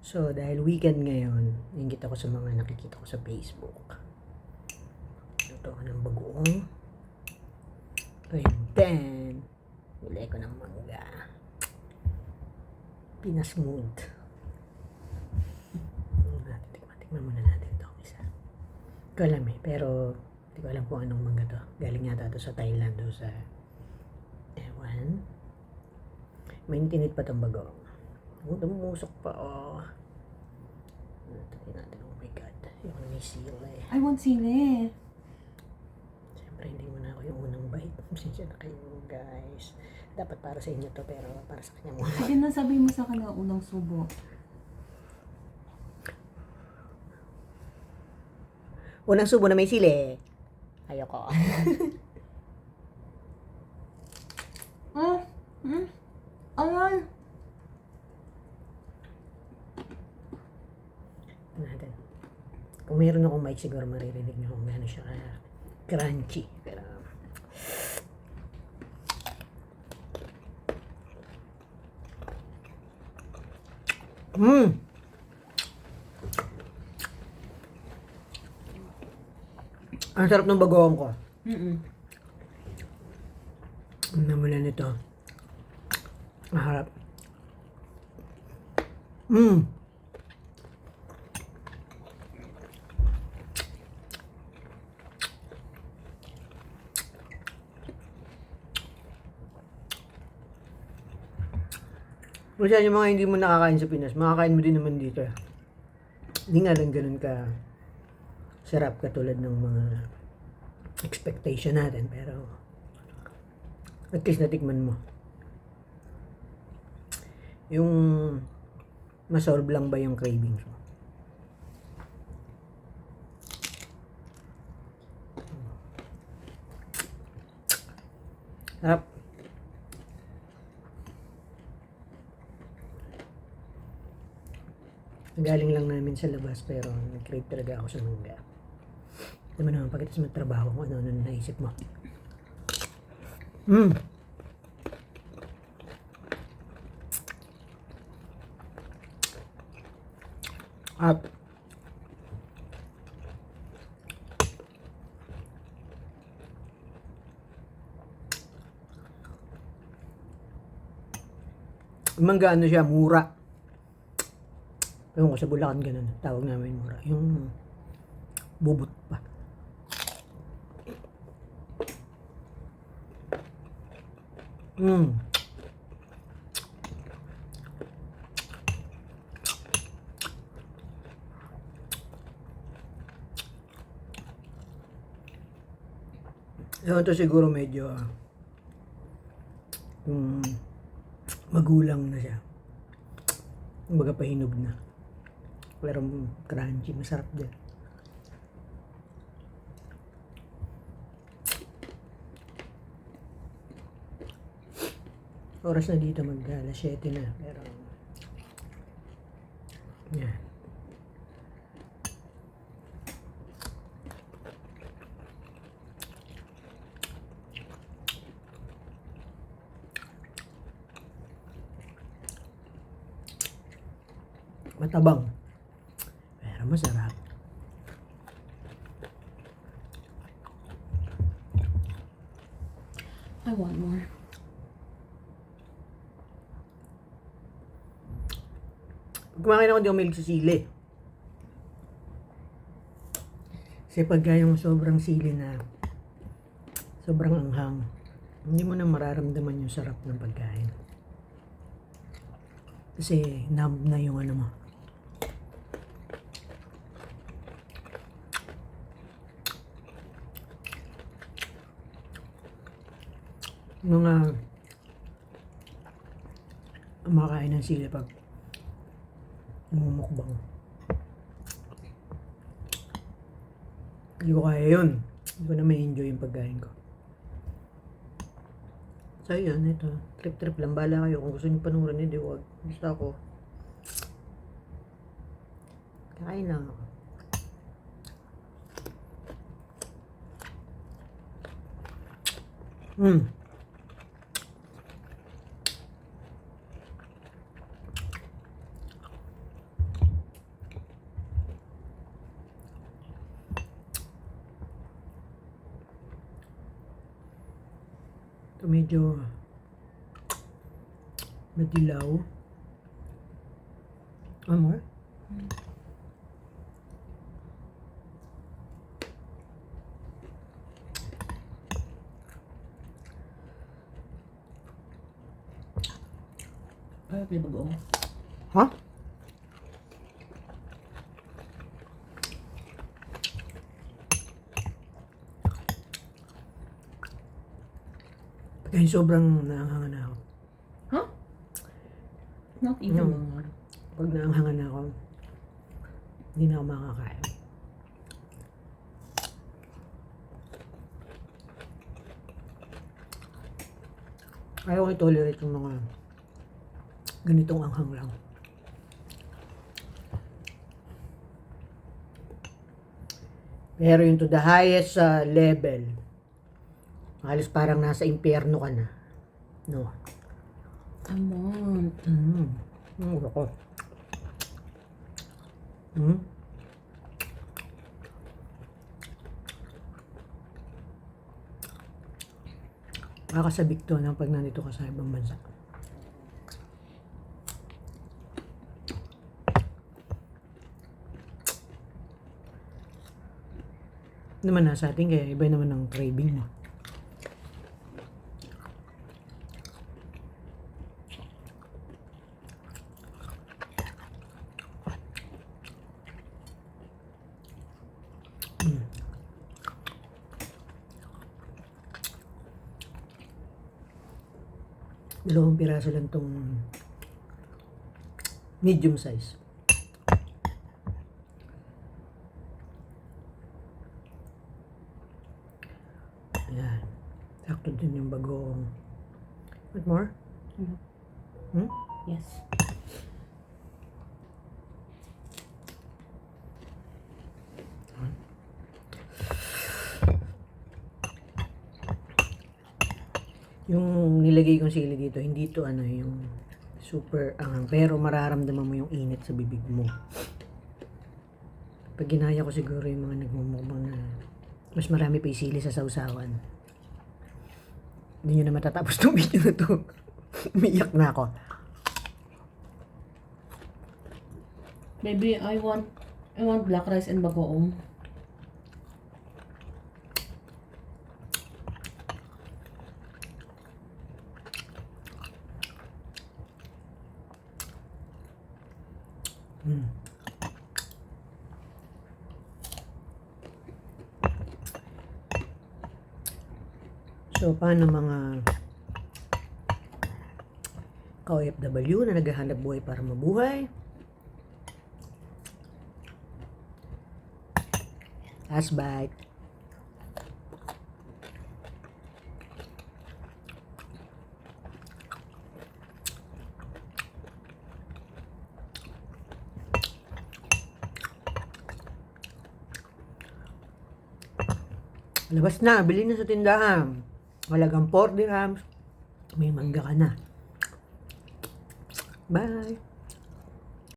So, dahil weekend ngayon, ingit ako sa mga nakikita ko sa Facebook. Luto ako ng bagoong. And then, nilay ko ng mangga. Pinasmooth. Tikman muna natin ito isa. Hindi ko alam pero hindi ko alam kung anong mangga to. Galing yata ito sa Thailand o sa ewan. Maintinit pa itong bagoong. Dumusok pa, oh. Tignan natin, oh my God. Yung may sili. I want sili. Siyempre, hindi mo na ako yung unang bite. Pasensya na kayo, guys. Dapat para sa inyo to, pero para sa kanya muna. Sige na, sabihin mo sa akin ang unang subo. Unang subo na may sili. Ayoko. Aray! Natin. Kung mayroon akong mic, siguro maririnig nyo kung gano'n siya crunchy. Pero, ang sarap ng bagoong ko. Ang namula nito. Ang harap. Kasi yung mga hindi mo nakakain sa Pinas, makakain mo din naman dito. Hindi nga lang ganun ka sarap katulad ng mga expectation natin, pero at least natikman mo. Yung masolve lang ba yung cravings mo? Sarap. Galing lang namin sa labas pero nag-crave talaga ako sa mangga. Alam mo naman, pagkatapos magtrabaho kung ano naisip mo. At mangga ano siya, mura. Ewan ko sa Bulacan ganun, tawag namin mura. Yung bubot pa. So, ito siguro medyo magulang na siya. Kumbaga pahinog na. Pero crunchy, masarap din. Oras na dito mag-alas 7 na, pero yan. Matabang. Pero masarap. I want more. Kumakain ako, di ako mahilig sa sili. Kasi pagka yung sobrang sili na sobrang anghang, hindi mo na mararamdaman yung sarap ng pagkain. Kasi numb na yung ano mo. Mga kumakain ng sili pag mumukbang. Hindi ko kaya yun. Hindi ko na may enjoy yung pagkain ko. So yun, ito. Trip-trip lang. Bala kayo. Kung gusto nyo panurin, hindi wag. Basta ako. Kain lang ako. Ito medyo madilaw. One more? Ay, may bagoong. Ha? Kaya sobrang naanghangan na ako. Huh? Not even Mm. one. Pag naanghangan na ako, hindi na ako makakain. Ayaw ko i-tolerate yung mga ganitong anghang lang. Pero yung to the highest level, halos parang nasa impyerno ka na. No. I want. Ako. Makakasabik to ng pag nandito ka sa ibang bansa. Naman nasa atin kaya iba naman ang craving mo. Dalawang piraso lang tong medium size. Ayan. Sakto din yung bagong. What more? Yes. Yung nilagay kong sili dito, hindi to ano yung super anghang, pero mararamdaman mo yung init sa bibig mo. Pag ginaya ko siguro yung mga nagmumukbang na mas marami pa yung sili sa sausawan. Hindi nyo na matatapos itong video na to. Umiyak na ako. Baby, I want black rice and bagoong. So, paano mga ka-OFW na naghahanap buhay para mabuhay? Last bite. Labas na, bili na sa tindahan. Halagang 4 dirhams. May mangga ka na. Bye!